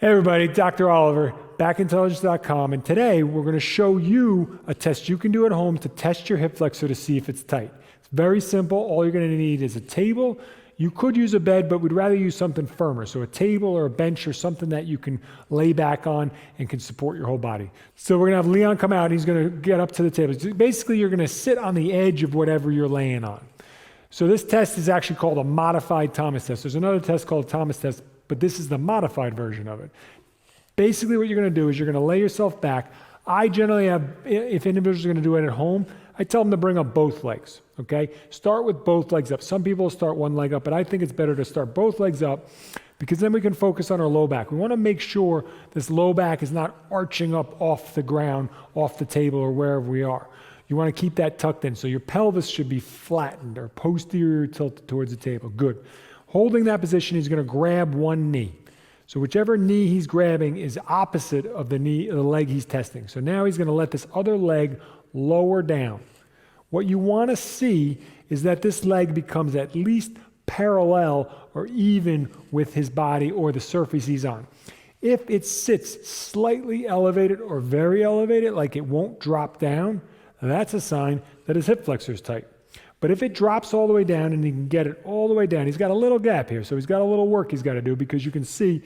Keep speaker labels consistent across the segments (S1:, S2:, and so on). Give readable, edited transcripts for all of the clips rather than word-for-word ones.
S1: Hey everybody, Dr. Oliver, backintelligence.com, and today we're going to show you a test you can do at home to test your hip flexor to see if it's tight. It's very simple. All you're going to need is a table. You could use a bed, but we'd rather use something firmer. So a table or a bench or something that you can lay back on and can support your whole body. So we're going to have Leon come out and he's going to get up to the table. Basically, you're going to sit on the edge of whatever you're laying on. So this test is actually called a modified Thomas test. There's another test called a Thomas test, but this is the modified version of it. Basically what you're going to do is you're going to lay yourself back. I generally have, if individuals are going to do it at home, I tell them to bring up both legs, okay? Start with both legs up. Some people start one leg up, but I think it's better to start both legs up because then we can focus on our low back. We want to make sure this low back is not arching up off the ground, off the table, or wherever we are. You want to keep that tucked in. So your pelvis should be flattened or posterior tilted towards the table. Good. Holding that position, he's going to grab one knee. So whichever knee he's grabbing is opposite of the leg he's testing. So now he's going to let this other leg lower down. What you want to see is that this leg becomes at least parallel or even with his body or the surface he's on. If it sits slightly elevated or very elevated, like it won't drop down, that's a sign that his hip flexor is tight. But if it drops all the way down and he can get it all the way down, he's got a little gap here, so he's got a little work he's got to do because you can see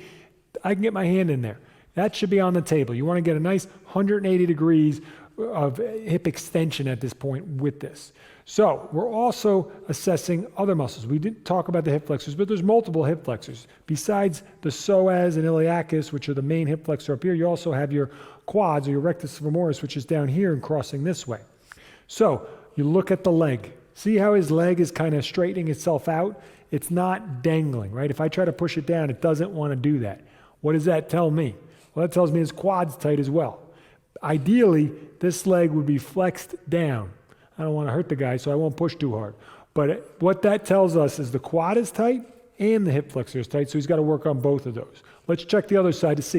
S1: I can get my hand in there. That should be on the table. You want to get a nice 180 degrees of hip extension at this point with this. So we're also assessing other muscles. We didn't talk about the hip flexors, but there's multiple hip flexors. Besides the psoas and iliacus, which are the main hip flexor up here, you also have your quads or your rectus femoris, which is down here and crossing this way. So you look at the leg. See how his leg is kind of straightening itself out? It's not dangling, right? If I try to push it down, it doesn't want to do that. What does that tell me? Well, that tells me his quad's tight as well. Ideally, this leg would be flexed down. I don't want to hurt the guy, so I won't push too hard. But what that tells us is the quad is tight and the hip flexor is tight, so he's got to work on both of those. Let's check the other side to see.